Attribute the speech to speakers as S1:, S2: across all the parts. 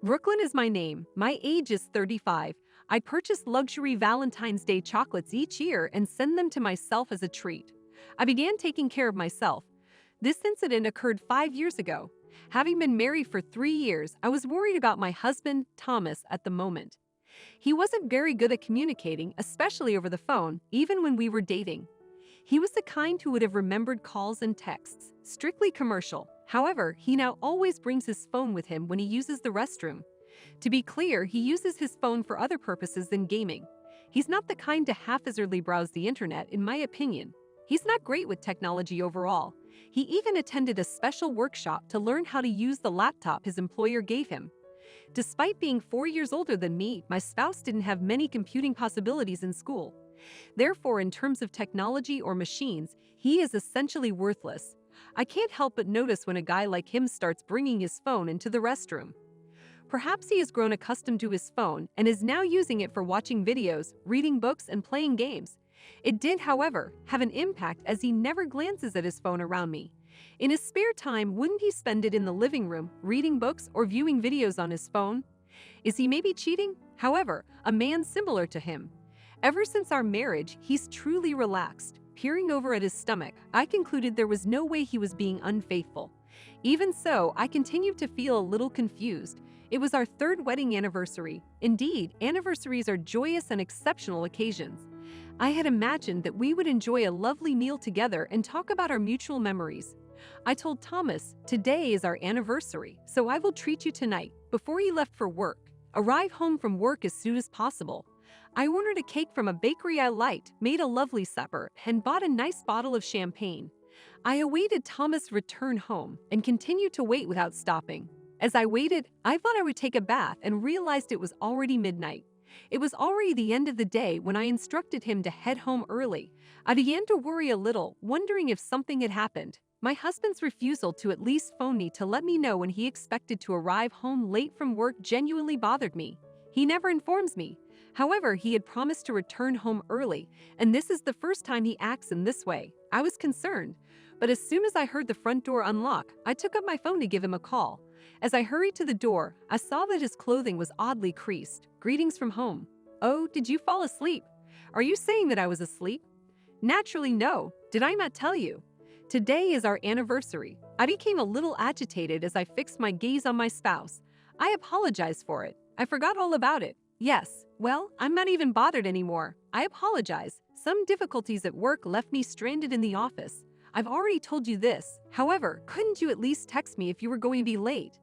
S1: Brooklyn is my name. My age is 35. I purchase luxury Valentine's Day chocolates each year and send them to myself as a treat. I began taking care of myself. This incident occurred 5 years ago. Having been married for 3 years, I was worried about my husband, Thomas, at the moment. He wasn't very good at communicating, especially over the phone, even when we were dating. He was the kind who would have remembered calls and texts, strictly commercial. However, he now always brings his phone with him when he uses the restroom. To be clear, he uses his phone for other purposes than gaming. He's not the kind to haphazardly browse the internet, in my opinion. He's not great with technology overall. He even attended a special workshop to learn how to use the laptop his employer gave him. Despite being 4 years older than me, my spouse didn't have many computing possibilities in school. Therefore, in terms of technology or machines, he is essentially worthless. I can't help but notice when a guy like him starts bringing his phone into the restroom. Perhaps he has grown accustomed to his phone and is now using it for watching videos, reading books, and playing games. It did, however, have an impact as he never glances at his phone around me. In his spare time, wouldn't he spend it in the living room, reading books or viewing videos on his phone? Is he maybe cheating? However, a man similar to him. Ever since our marriage, he's truly relaxed. Peering over at his stomach, I concluded there was no way he was being unfaithful. Even so, I continued to feel a little confused. It was our third wedding anniversary. Indeed, anniversaries are joyous and exceptional occasions. I had imagined that we would enjoy a lovely meal together and talk about our mutual memories. I told Thomas, "Today is our anniversary, so I will treat you tonight," before he left for work. Arrive home from work as soon as possible. I ordered a cake from a bakery I liked, made a lovely supper, and bought a nice bottle of champagne. I awaited Thomas' return home and continued to wait without stopping. As I waited, I thought I would take a bath and realized it was already midnight. It was already the end of the day when I instructed him to head home early. I began to worry a little, wondering if something had happened. My husband's refusal to at least phone me to let me know when he expected to arrive home late from work genuinely bothered me. He never informs me. However, he had promised to return home early, and this is the first time he acts in this way. I was concerned, but as soon as I heard the front door unlock, I took up my phone to give him a call. As I hurried to the door, I saw that his clothing was oddly creased. "Greetings from home." "Oh, did you fall asleep?" "Are you saying that I was asleep?" "Naturally no. Did I not tell you? Today is our anniversary." I became a little agitated as I fixed my gaze on my spouse. I apologized for it. I forgot all about it. Yes, well, I'm not even bothered anymore. I apologize. Some difficulties at work left me stranded in the office. I've already told you this. However, couldn't you at least text me if you were going to be late?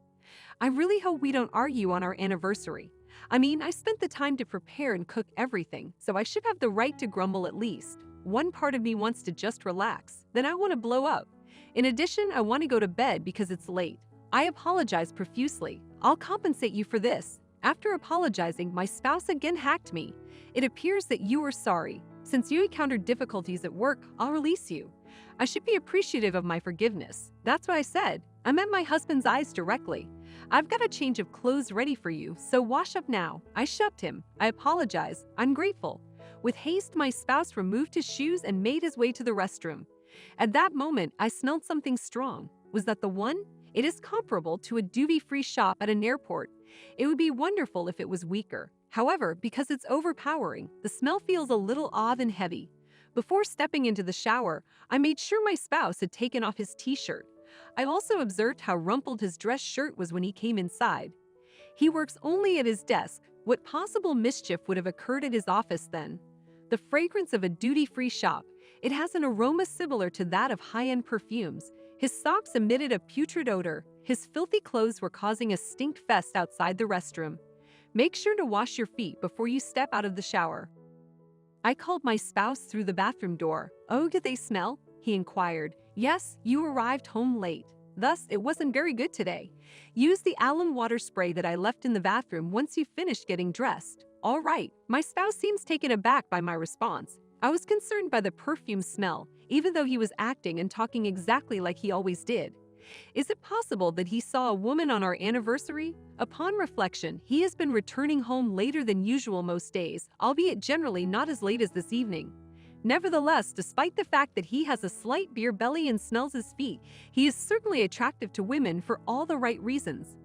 S1: I really hope we don't argue on our anniversary. I mean, I spent the time to prepare and cook everything, so I should have the right to grumble at least. One part of me wants to just relax, then I want to blow up. In addition, I want to go to bed because it's late. I apologize profusely. I'll compensate you for this. After apologizing, my spouse again hacked me. It appears that you are sorry. Since you encountered difficulties at work, I'll release you. I should be appreciative of my forgiveness. That's what I said. I met my husband's eyes directly. I've got a change of clothes ready for you, so wash up now. I shoved him. I apologize. I'm grateful. With haste, my spouse removed his shoes and made his way to the restroom. At that moment, I smelled something strong. Was that the one? It is comparable to a duty-free shop at an airport. It would be wonderful if it was weaker. However, because it's overpowering, the smell feels a little odd and heavy. Before stepping into the shower, I made sure my spouse had taken off his t-shirt. I also observed how rumpled his dress shirt was when he came inside. He works only at his desk. What possible mischief would have occurred at his office then? The fragrance of a duty-free shop. It has an aroma similar to that of high-end perfumes. His socks emitted a putrid odor. His filthy clothes were causing a stink fest outside the restroom. Make sure to wash your feet before you step out of the shower. I called my spouse through the bathroom door. "Oh, did they smell?" he inquired. "Yes, you arrived home late. Thus, it wasn't very good today. Use the alum water spray that I left in the bathroom once you finished getting dressed." All right. My spouse seems taken aback by my response. I was concerned by the perfume smell, even though he was acting and talking exactly like he always did. Is it possible that he saw a woman on our anniversary? Upon reflection, he has been returning home later than usual most days, albeit generally not as late as this evening. Nevertheless, despite the fact that he has a slight beer belly and smells his feet, he is certainly attractive to women for all the right reasons.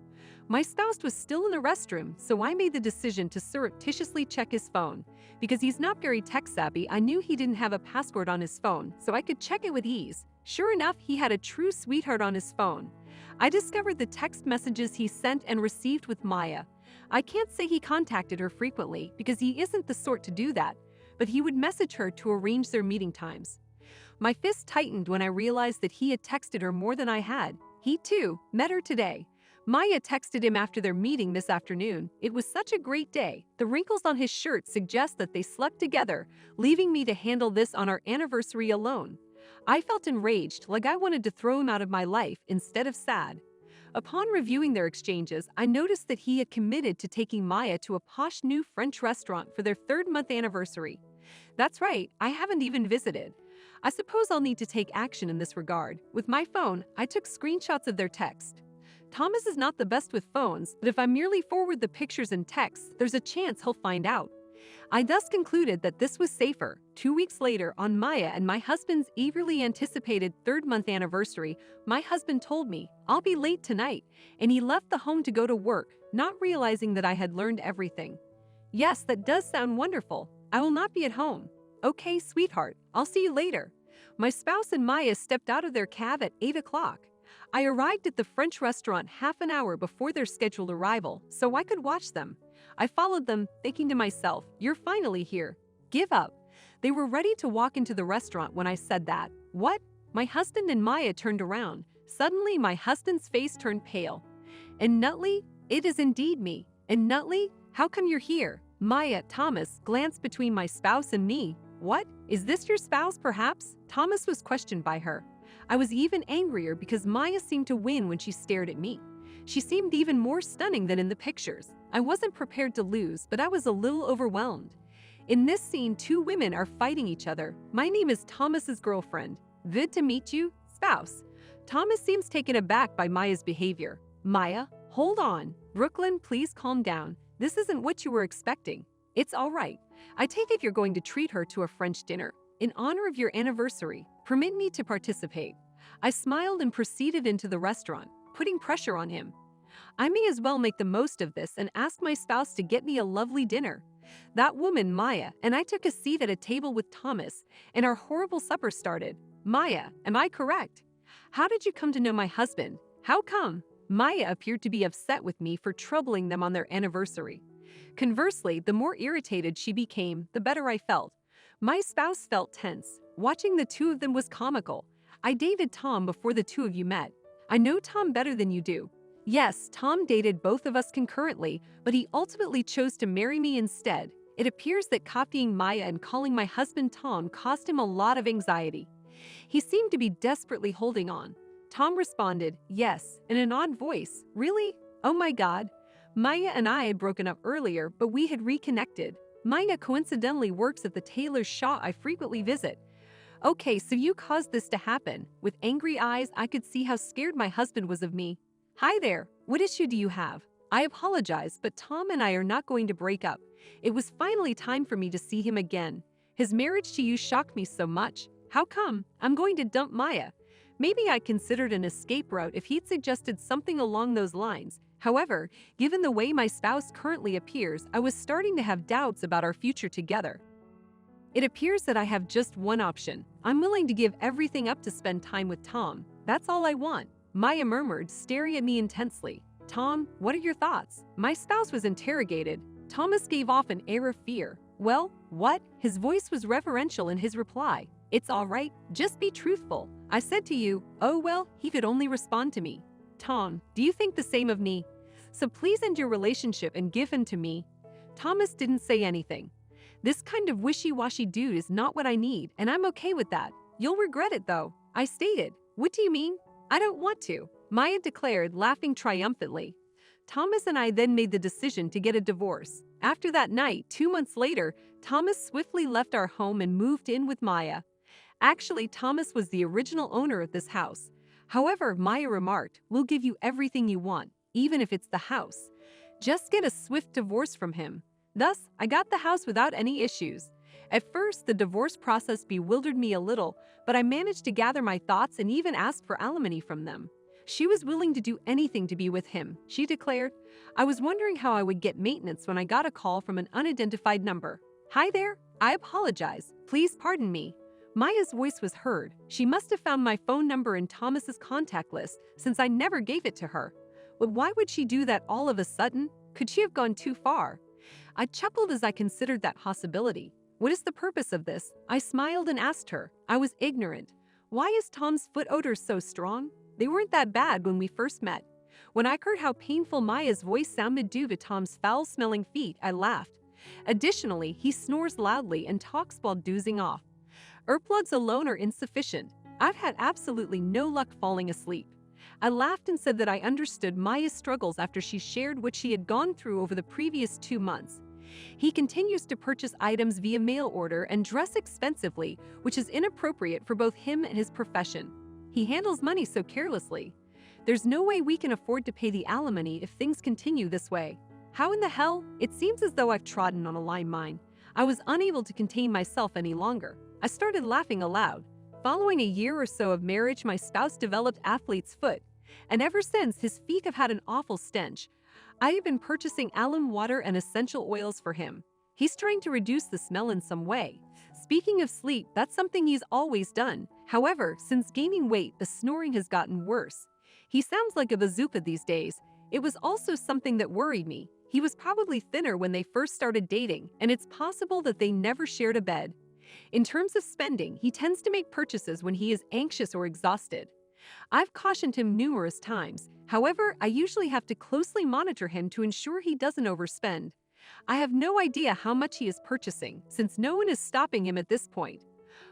S1: My spouse was still in the restroom, so I made the decision to surreptitiously check his phone. Because he's not very tech-savvy, I knew he didn't have a password on his phone, so I could check it with ease. Sure enough, he had a true sweetheart on his phone. I discovered the text messages he sent and received with Maya. I can't say he contacted her frequently, because he isn't the sort to do that, but he would message her to arrange their meeting times. My fist tightened when I realized that he had texted her more than I had. He, too, met her today. Maya texted him after their meeting this afternoon. It was such a great day. The wrinkles on his shirt suggest that they slept together, leaving me to handle this on our anniversary alone. I felt enraged, like I wanted to throw him out of my life instead of sad. Upon reviewing their exchanges, I noticed that he had committed to taking Maya to a posh new French restaurant for their third-month anniversary. That's right, I haven't even visited. I suppose I'll need to take action in this regard. With my phone, I took screenshots of their text. Thomas is not the best with phones, but if I merely forward the pictures and texts, there's a chance he'll find out. I thus concluded that this was safer. 2 weeks later, on Maya and my husband's eagerly anticipated third-month anniversary, my husband told me, "I'll be late tonight," and he left the home to go to work, not realizing that I had learned everything. Yes, that does sound wonderful. I will not be at home. Okay, sweetheart, I'll see you later. My spouse and Maya stepped out of their cab at 8 o'clock. I arrived at the French restaurant half an hour before their scheduled arrival, so I could watch them. I followed them, thinking to myself, "You're finally here. Give up." They were ready to walk into the restaurant when I said that. What? My husband and Maya turned around. Suddenly, my husband's face turned pale. "And Nutley? It is indeed me. And Nutley? How come you're here?" Maya, Thomas, glanced between my spouse and me. "What? Is this your spouse, perhaps?" Thomas was questioned by her. I was even angrier because Maya seemed to win when she stared at me. She seemed even more stunning than in the pictures. I wasn't prepared to lose, but I was a little overwhelmed. In this scene, two women are fighting each other. My name is Thomas's girlfriend. Good to meet you, spouse. Thomas seems taken aback by Maya's behavior. Maya, hold on. Brooklyn, please calm down. This isn't what you were expecting. It's all right. I take it you're going to treat her to a French dinner. In honor of your anniversary, permit me to participate. I smiled and proceeded into the restaurant, putting pressure on him. I may as well make the most of this and ask my spouse to get me a lovely dinner. That woman, Maya, and I took a seat at a table with Thomas, and our horrible supper started. Maya, am I correct? How did you come to know my husband? How come? Maya appeared to be upset with me for troubling them on their anniversary. Conversely, the more irritated she became, the better I felt. My spouse felt tense. Watching the two of them was comical. I dated Tom before the two of you met. I know Tom better than you do. Yes, Tom dated both of us concurrently, but he ultimately chose to marry me instead. It appears that copying Maya and calling my husband Tom caused him a lot of anxiety. He seemed to be desperately holding on. Tom responded, yes, in an odd voice. Really? Oh my God. Maya and I had broken up earlier, but we had reconnected. Maya coincidentally works at the tailor's shop I frequently visit. Okay, so you caused this to happen. With angry eyes, I could see how scared my husband was of me. Hi there, what issue do you have? I apologize, but Tom and I are not going to break up. It was finally time for me to see him again. His marriage to you shocked me so much. How come? I'm going to dump Maya. Maybe I considered an escape route if he'd suggested something along those lines. However, given the way my spouse currently appears, I was starting to have doubts about our future together. It appears that I have just one option. I'm willing to give everything up to spend time with Tom. That's all I want. Maya murmured, staring at me intensely. Tom, what are your thoughts? My spouse was interrogated. Thomas gave off an air of fear. Well, what? His voice was reverential in his reply. It's all right, just be truthful. I said to you, oh well, he could only respond to me. Tom, do you think the same of me? So please end your relationship and give in to me. Thomas didn't say anything. This kind of wishy-washy dude is not what I need, and I'm okay with that. You'll regret it though. I stated. What do you mean? I don't want to. Maya declared, laughing triumphantly. Thomas and I then made the decision to get a divorce. After that night, 2 months later, Thomas swiftly left our home and moved in with Maya. Actually, Thomas was the original owner of this house. However, Maya remarked, we'll give you everything you want, even if it's the house. Just get a swift divorce from him. Thus, I got the house without any issues. At first, the divorce process bewildered me a little, but I managed to gather my thoughts and even ask for alimony from them. She was willing to do anything to be with him, she declared. I was wondering how I would get maintenance when I got a call from an unidentified number. Hi there, I apologize. Please pardon me. Maya's voice was heard. She must have found my phone number in Thomas's contact list since I never gave it to her. But why would she do that all of a sudden? Could she have gone too far? I chuckled as I considered that possibility. What is the purpose of this? I smiled and asked her. I was ignorant. Why is Tom's foot odor so strong? They weren't that bad when we first met. When I heard how painful Maya's voice sounded due to Tom's foul-smelling feet, I laughed. Additionally, he snores loudly and talks while dozing off. Earplugs alone are insufficient. I've had absolutely no luck falling asleep. I laughed and said that I understood Maya's struggles after she shared what she had gone through over the previous 2 months. He continues to purchase items via mail order and dress expensively, which is inappropriate for both him and his profession. He handles money so carelessly. There's no way we can afford to pay the alimony if things continue this way. How in the hell? It seems as though I've trodden on a lime mine. I was unable to contain myself any longer. I started laughing aloud. Following a year or so of marriage, my spouse developed athlete's foot, and ever since, his feet have had an awful stench. I have been purchasing alum water and essential oils for him. He's trying to reduce the smell in some way. Speaking of sleep, that's something he's always done. However, since gaining weight, the snoring has gotten worse. He sounds like a bazooka these days. It was also something that worried me. He was probably thinner when they first started dating, and it's possible that they never shared a bed. In terms of spending, he tends to make purchases when he is anxious or exhausted. I've cautioned him numerous times. However, I usually have to closely monitor him to ensure he doesn't overspend. I have no idea how much he is purchasing, since no one is stopping him at this point.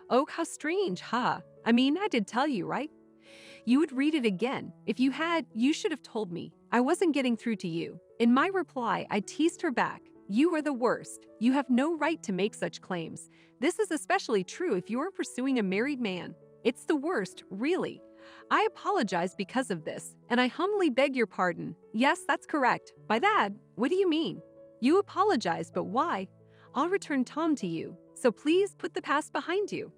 S1: Oh, how strange, huh? I mean, I did tell you, right? You would read it again. If you had, you should have told me. I wasn't getting through to you. In my reply, I teased her back. You are the worst. You have no right to make such claims. This is especially true if you are pursuing a married man. It's the worst, really. I apologize because of this, and I humbly beg your pardon. Yes, that's correct. By that, what do you mean? You apologize, but why? I'll return Tom to you, so please put the past behind you.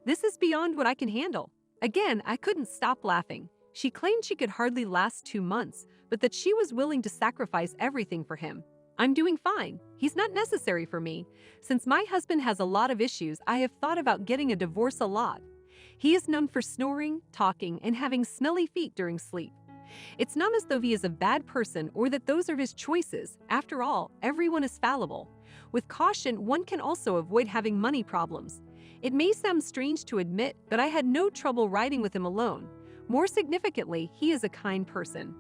S1: This is beyond what I can handle. Again, I couldn't stop laughing. She claimed she could hardly last 2 months, but that she was willing to sacrifice everything for him. I'm doing fine. He's not necessary for me. Since my husband has a lot of issues, I have thought about getting a divorce a lot. He is known for snoring, talking, and having smelly feet during sleep. It's not as though he is a bad person or that those are his choices. After all, everyone is fallible. With caution, one can also avoid having money problems. It may sound strange to admit, but I had no trouble riding with him alone. More significantly, he is a kind person.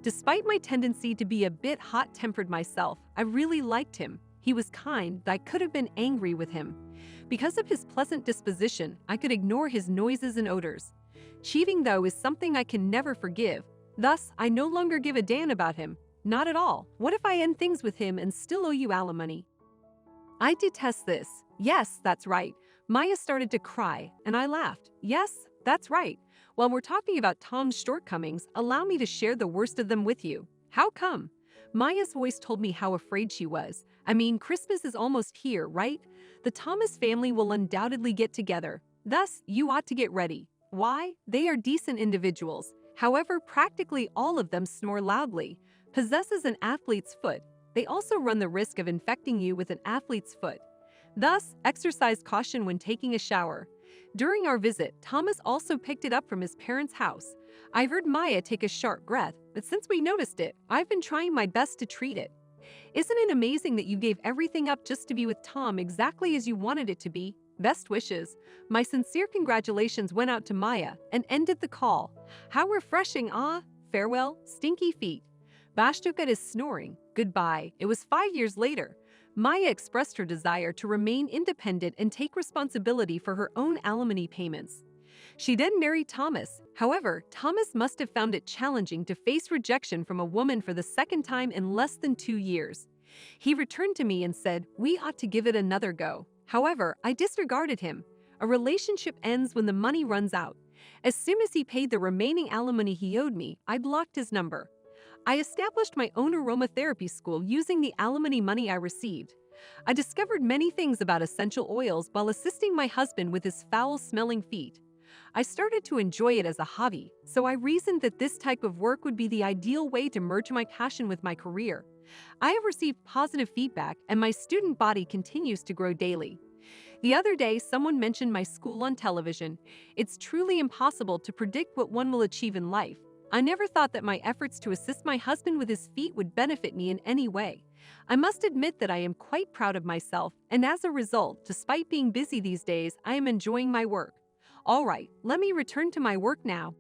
S1: Despite my tendency to be a bit hot-tempered myself, I really liked him. He was kind, but I could have been angry with him. Because of his pleasant disposition, I could ignore his noises and odors. Cheating, though, is something I can never forgive. Thus, I no longer give a damn about him. Not at all. What if I end things with him and still owe you alimony? I detest this. Yes, that's right. Maya started to cry, and I laughed. Yes, that's right. While we're talking about Tom's shortcomings, allow me to share the worst of them with you. How come? Maya's voice told me how afraid she was. I mean, Christmas is almost here, right? The Thomas family will undoubtedly get together. Thus, you ought to get ready. Why? They are decent individuals. However, practically all of them snore loudly, possesses an athlete's foot. They also run the risk of infecting you with an athlete's foot. Thus, exercise caution when taking a shower. During our visit, Thomas also picked it up from his parents' house. I heard Maya take a sharp breath, but since we noticed it, I've been trying my best to treat it. Isn't it amazing that you gave everything up just to be with Tom exactly as you wanted it to be? Best wishes. My sincere congratulations went out to Maya and ended the call. How refreshing, ah? Farewell, stinky feet. Bashtukat is snoring. Goodbye. It was 5 years later. Maya expressed her desire to remain independent and take responsibility for her own alimony payments. She then married Thomas. However, Thomas must have found it challenging to face rejection from a woman for the second time in less than 2 years. He returned to me and said, "We ought to give it another go." However, I disregarded him. A relationship ends when the money runs out. As soon as he paid the remaining alimony he owed me, I blocked his number. I established my own aromatherapy school using the alimony money I received. I discovered many things about essential oils while assisting my husband with his foul-smelling feet. I started to enjoy it as a hobby, so I reasoned that this type of work would be the ideal way to merge my passion with my career. I have received positive feedback, and my student body continues to grow daily. The other day, someone mentioned my school on television. It's truly impossible to predict what one will achieve in life. I never thought that my efforts to assist my husband with his feet would benefit me in any way. I must admit that I am quite proud of myself, and as a result, despite being busy these days, I am enjoying my work. All right, let me return to my work now.